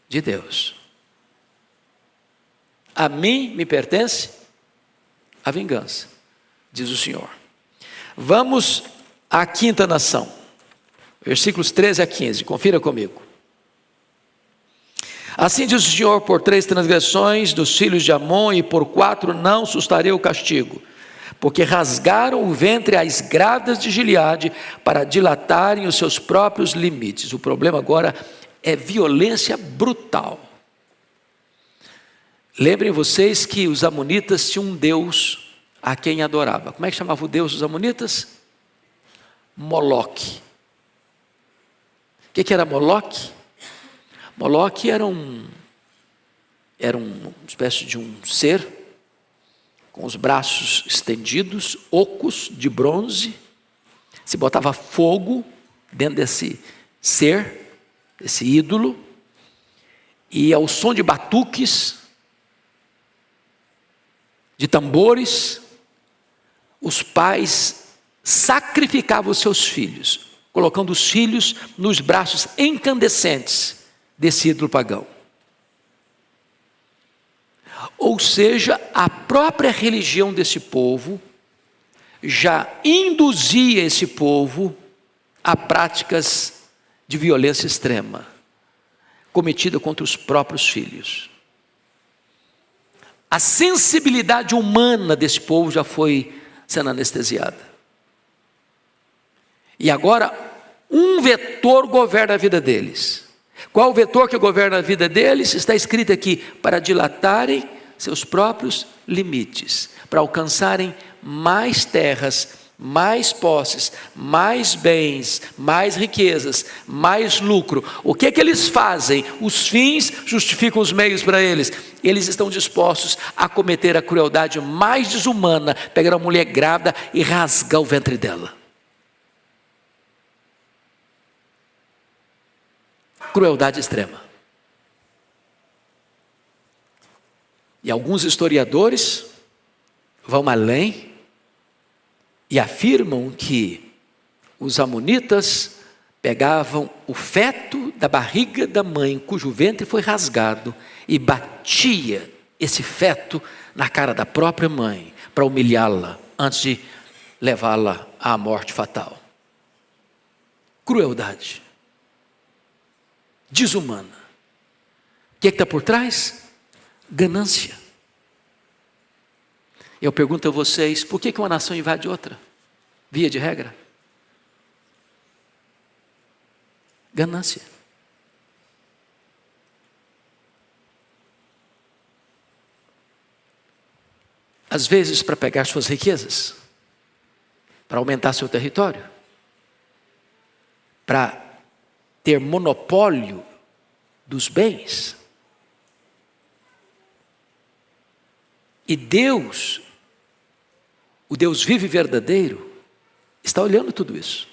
B: De Deus. A mim me pertence a vingança, diz o Senhor. Vamos à quinta nação, versículos 13 a 15, confira comigo. Assim diz o Senhor: por 3 transgressões dos filhos de Amon e por 4 não sustarei o castigo, porque rasgaram o ventre às grávidas de Gileade para dilatarem os seus próprios limites. O problema agora é violência brutal. Lembrem vocês que os amonitas tinham um Deus a quem adorava. Como é que chamava o Deus dos amonitas? Moloque. O que era Moloque? Moloque era uma espécie de um ser com os braços estendidos, ocos de bronze. Se botava fogo dentro desse ser, desse ídolo, e ao som de batuques, de tambores, os pais sacrificavam os seus filhos, colocando os filhos nos braços incandescentes desse ídolo pagão. Ou seja, a própria religião desse povo já induzia esse povo a práticas de violência extrema, cometida contra os próprios filhos. A sensibilidade humana desse povo já foi sendo anestesiada. E agora, um vetor governa a vida deles. Qual o vetor que governa a vida deles? Está escrito aqui: para dilatarem seus próprios limites, para alcançarem mais terras, mais posses, mais bens, mais riquezas, mais lucro. O que eles fazem? Os fins justificam os meios para eles. Eles estão dispostos a cometer a crueldade mais desumana, pegar uma mulher grávida e rasgar o ventre dela. Crueldade extrema. E alguns historiadores vão além e afirmam que os amonitas pegavam o feto da barriga da mãe, cujo ventre foi rasgado, e batia esse feto na cara da própria mãe, para humilhá-la, antes de levá-la à morte fatal. Crueldade. Desumana. O que está por trás? Ganância. Eu pergunto a vocês: por que uma nação invade outra? Via de regra. Ganância. Às vezes para pegar suas riquezas, para aumentar seu território, para ter monopólio dos bens. E Deus, o Deus vivo e verdadeiro, está olhando tudo isso.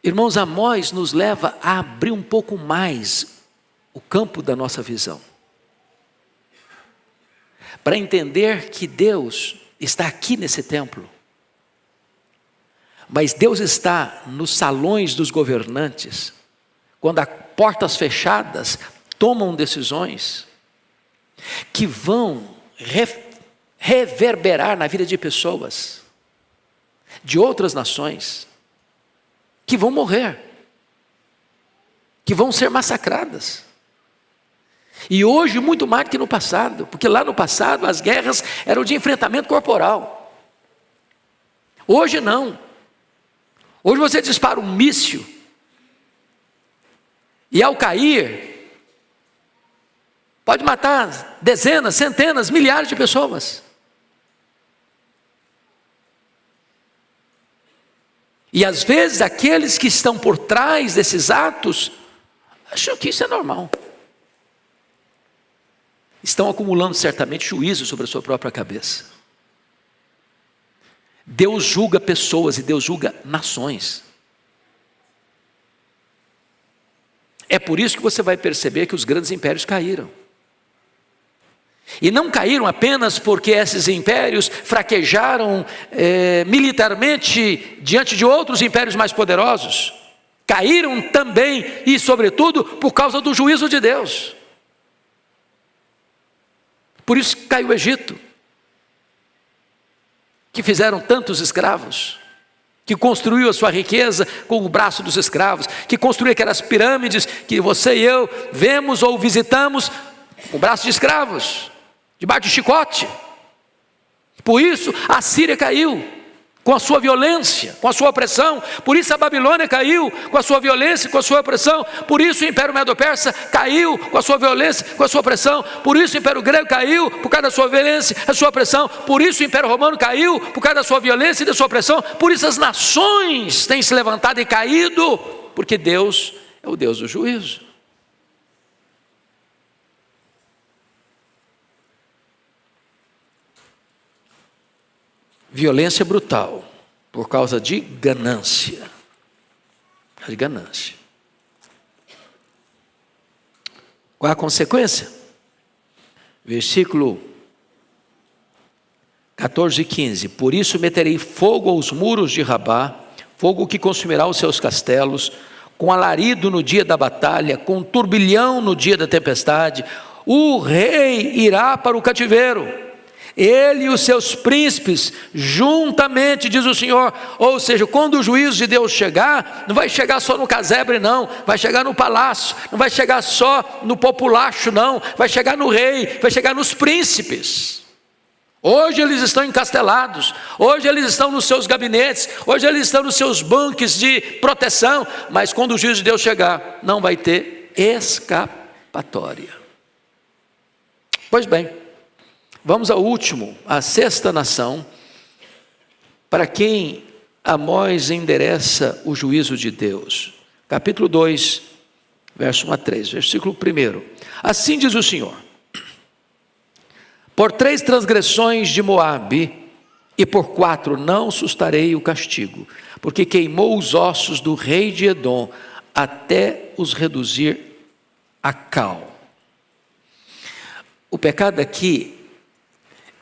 B: Irmãos, Amós nos leva a abrir um pouco mais o campo da nossa visão, para entender que Deus está aqui nesse templo, mas Deus está nos salões dos governantes, quando a portas fechadas tomam decisões que vão reverberar na vida de pessoas, de outras nações, que vão morrer, que vão ser massacradas. E hoje muito mais do que no passado, porque lá no passado as guerras eram de enfrentamento corporal. Hoje não. Hoje você dispara um míssil e ao cair pode matar dezenas, centenas, milhares de pessoas. E às vezes aqueles que estão por trás desses atos acham que isso é normal. Estão acumulando certamente juízo sobre a sua própria cabeça. Deus julga pessoas e Deus julga nações. É por isso que você vai perceber que os grandes impérios caíram. E não caíram apenas porque esses impérios fraquejaram militarmente diante de outros impérios mais poderosos. Caíram também e sobretudo por causa do juízo de Deus. Por isso caiu o Egito, que fizeram tantos escravos, que construiu a sua riqueza com o braço dos escravos, que construiu aquelas pirâmides que você e eu vemos ou visitamos com o braço de escravos, debaixo de chicote. Por isso a Síria caiu, com a sua violência, com a sua opressão. Por isso a Babilônia caiu, com a sua violência, com a sua opressão. Por isso o Império Medo-Persa caiu, com a sua violência, com a sua opressão. Por isso o Império Grego caiu, por causa da sua violência, da sua opressão. Por isso o Império Romano caiu, por causa da sua violência e da sua opressão. Por isso as nações têm se levantado e caído, porque Deus é o Deus do juízo. Violência brutal, por causa de ganância. De ganância. Qual a consequência? Versículo 14 e 15. Por isso meterei fogo aos muros de Rabá, fogo que consumirá os seus castelos, com alarido no dia da batalha, com turbilhão no dia da tempestade. O rei irá para o cativeiro, ele e os seus príncipes, juntamente, diz o Senhor. Ou seja, quando o juízo de Deus chegar, não vai chegar só no casebre não, vai chegar no palácio, não vai chegar só no populacho não, vai chegar no rei, vai chegar nos príncipes. Hoje eles estão encastelados, hoje eles estão nos seus gabinetes, hoje eles estão nos seus bunks de proteção, mas quando o juízo de Deus chegar, não vai ter escapatória. Pois bem, vamos ao último, a sexta nação, para quem Amós endereça o juízo de Deus. Capítulo 2, verso 1 a 3, versículo 1. Assim diz o Senhor: por 3 transgressões de Moabe, e por 4 não sustarei o castigo, porque queimou os ossos do rei de Edom, até os reduzir a cal. O pecado aqui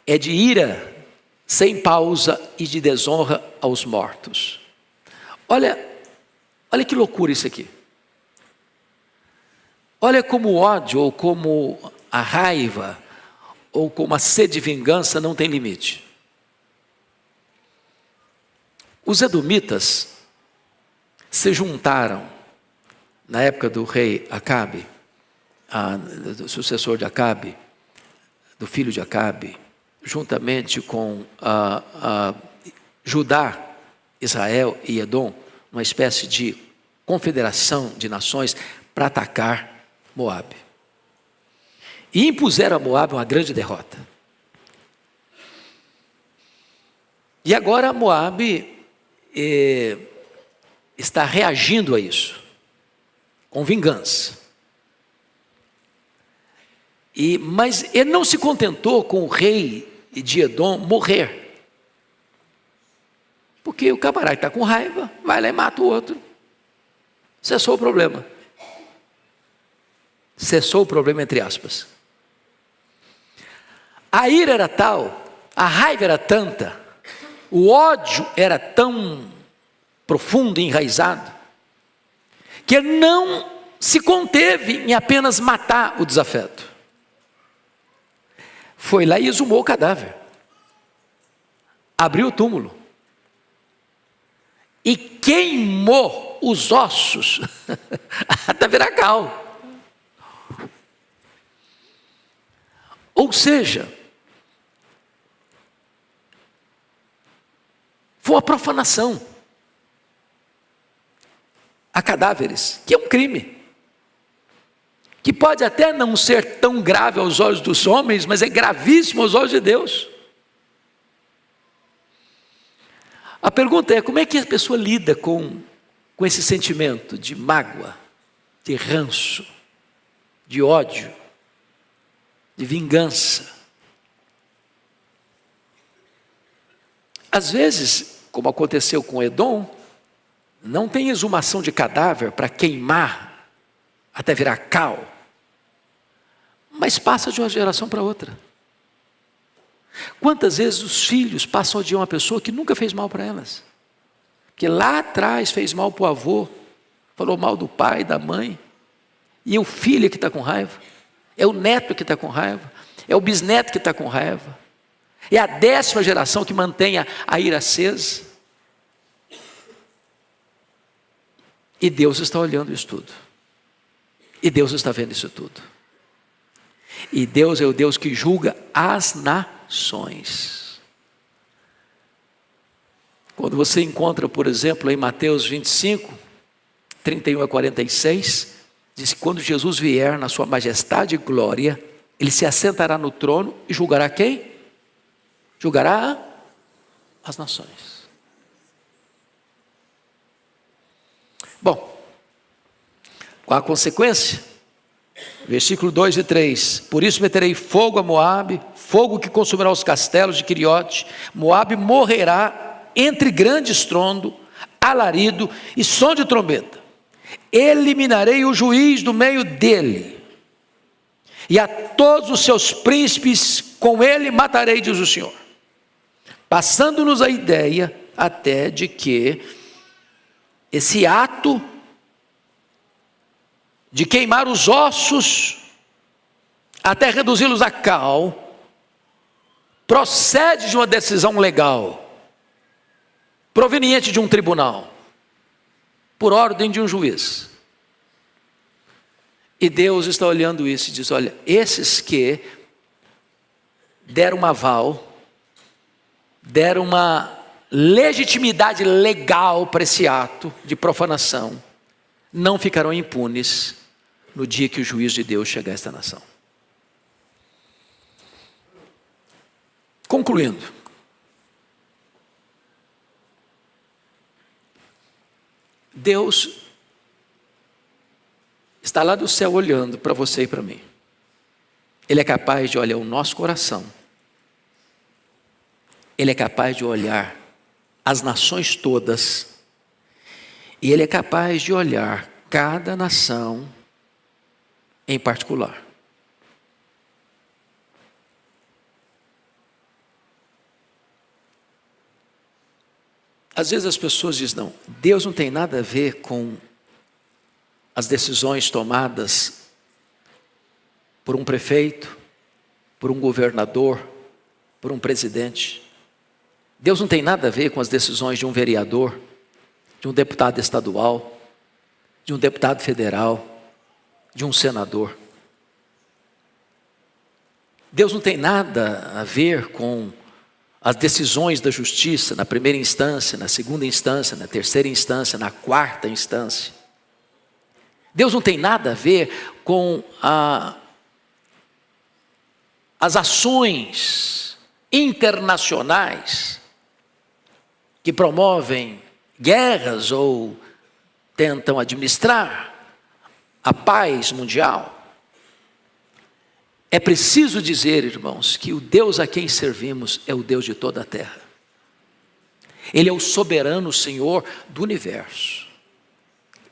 B: é de ira sem pausa e de desonra aos mortos. Olha que loucura isso aqui. Olha como o ódio, ou como a raiva, ou como a sede de vingança não tem limite. Os edomitas se juntaram na época do rei Acabe, do sucessor de Acabe, do filho de Acabe, juntamente com Judá, Israel e Edom, uma espécie de confederação de nações para atacar Moabe. E impuseram a Moabe uma grande derrota. E agora Moabe está reagindo a isso, com vingança. Mas ele não se contentou com o rei de Edom morrer, porque o camarada está com raiva, vai lá e mata o outro. Cessou o problema. Cessou o problema, entre aspas. A ira era tal, a raiva era tanta, o ódio era tão profundo e enraizado, que ele não se conteve em apenas matar o desafeto. Foi lá e exumou o cadáver, abriu o túmulo e queimou os ossos até virar cal. Ou seja, Foi uma profanação a cadáveres, que é um crime, que pode até não ser tão grave aos olhos dos homens, mas é gravíssimo aos olhos de Deus. A pergunta é, como é que a pessoa lida com esse sentimento de mágoa, de ranço, de ódio, de vingança? Às vezes, como aconteceu com Edom, não tem exumação de cadáver para queimar até virar cal, mas passa de uma geração para outra. Quantas vezes os filhos passam a odiar uma pessoa que nunca fez mal para elas? Que lá atrás fez mal para o avô, falou mal do pai, da mãe, e é o filho que está com raiva, é o neto que está com raiva, é o bisneto que está com raiva, é a 10ª geração que mantém a ira acesa. E Deus está olhando isso tudo, e Deus está vendo isso tudo, e Deus é o Deus que julga as nações. Quando você encontra, por exemplo, em Mateus 25, 31 a 46, diz que quando Jesus vier na sua majestade e glória, ele se assentará no trono e julgará quem? Julgará as nações. Bom, qual a consequência? Versículo 2 e 3. Por isso meterei fogo a Moabe, fogo que consumirá os castelos de Queriote. Moabe morrerá entre grande estrondo, alarido e som de trombeta. Eliminarei o juiz do meio dele, e a todos os seus príncipes com ele matarei, diz o Senhor. Passando-nos a ideia até de que esse ato de queimar os ossos até reduzi-los a cal procede de uma decisão legal proveniente de um tribunal, por ordem de um juiz. E Deus está olhando isso e diz: olha, esses que deram um aval, deram uma legitimidade legal para esse ato de profanação, não ficarão impunes no dia que o juízo de Deus chegar a esta nação. Concluindo, Deus está lá do céu olhando para você e para mim. Ele é capaz de olhar o nosso coração. Ele é capaz de olhar as nações todas. E Ele é capaz de olhar cada nação em particular. Às vezes as pessoas dizem: não, Deus não tem nada a ver com as decisões tomadas por um prefeito, por um governador, por um presidente. Deus não tem nada a ver com as decisões de um vereador, de um deputado estadual, de um deputado federal, de um senador. Deus não tem nada a ver com as decisões da justiça na primeira instância, na segunda instância, na terceira instância, na quarta instância. Deus não tem nada a ver com as ações internacionais que promovem guerras ou tentam administrar a paz mundial. É preciso dizer, irmãos, que o Deus a quem servimos é o Deus de toda a terra. Ele é o soberano Senhor do universo.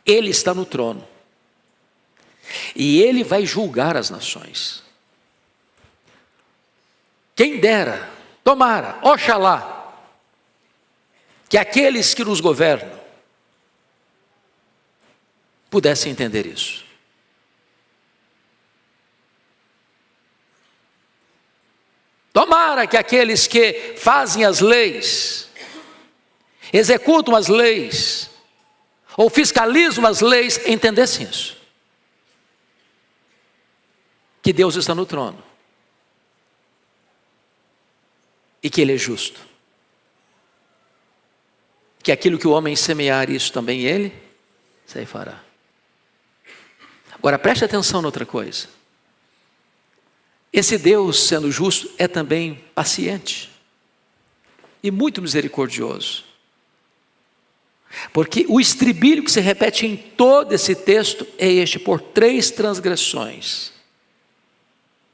B: Ele está no trono. E Ele vai julgar as nações. Quem dera, tomara, oxalá, que aqueles que nos governam pudessem entender isso. Tomara que aqueles que fazem as leis, executam as leis, ou fiscalizam as leis, entendessem isso. Que Deus está no trono. E que Ele é justo. que aquilo que o homem semear, isso também ele ceifará. Agora preste atenção noutra coisa. Esse Deus, sendo justo, é também paciente e muito misericordioso. Porque o estribilho que se repete em todo esse texto é este: por 3 transgressões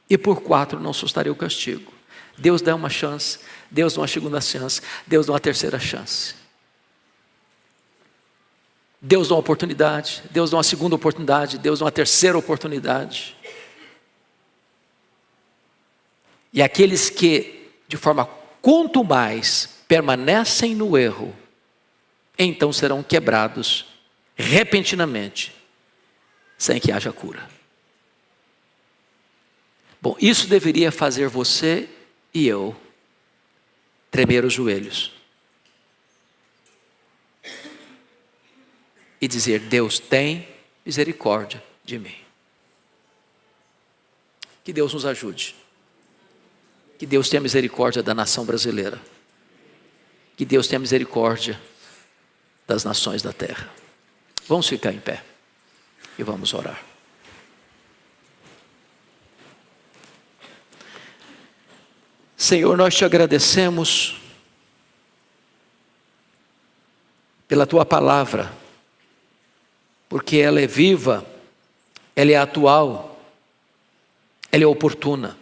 B: e por 4 não sustarei o castigo. Deus dá uma chance, Deus dá uma segunda chance, Deus dá uma terceira chance. Deus dá uma oportunidade, Deus dá uma segunda oportunidade, Deus dá uma terceira oportunidade. E aqueles que, de forma contumaz, permanecem no erro, então serão quebrados repentinamente, sem que haja cura. Bom, isso deveria fazer você e eu tremer os joelhos e dizer: Deus tem misericórdia de mim. Que Deus nos ajude. Que Deus tenha misericórdia da nação brasileira. Que Deus tenha misericórdia das nações da terra. Vamos ficar em pé e vamos orar. Senhor, nós te agradecemos pela tua palavra, porque ela é viva, ela é atual, ela é oportuna.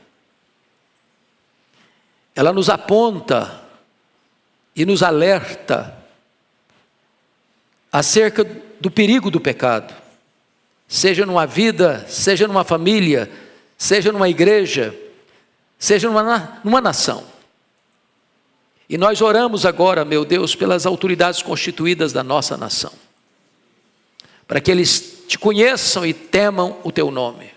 B: Ela nos aponta e nos alerta acerca do perigo do pecado, seja numa vida, seja numa família, seja numa igreja, seja numa nação. E nós oramos agora, meu Deus, pelas autoridades constituídas da nossa nação, para que eles te conheçam e temam o teu nome,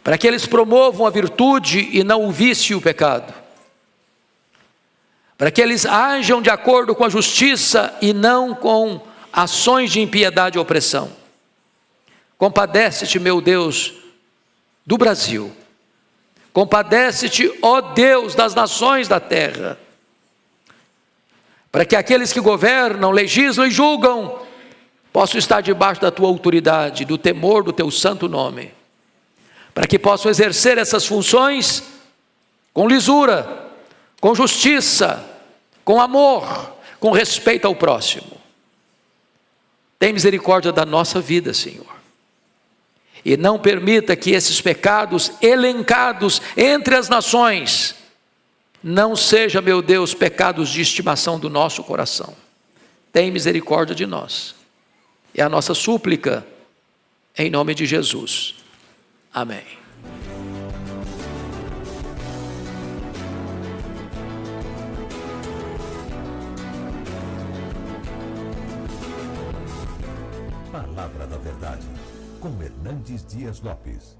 B: para que eles promovam a virtude e não o vício e o pecado, para que eles ajam de acordo com a justiça e não com ações de impiedade e opressão. Compadece-te, meu Deus, do Brasil. Compadece-te, ó Deus, das nações da terra, para que aqueles que governam, legislam e julgam possam estar debaixo da tua autoridade, do temor do teu santo nome, para que possam exercer essas funções com lisura, com justiça, com amor, com respeito ao próximo. Tem misericórdia da nossa vida, Senhor. E não permita que esses pecados elencados entre as nações não sejam, meu Deus, pecados de estimação do nosso coração. Tem misericórdia de nós. É a nossa súplica, em nome de Jesus. Amém.
A: Palavra da Verdade, com Hernandes Dias Lopes.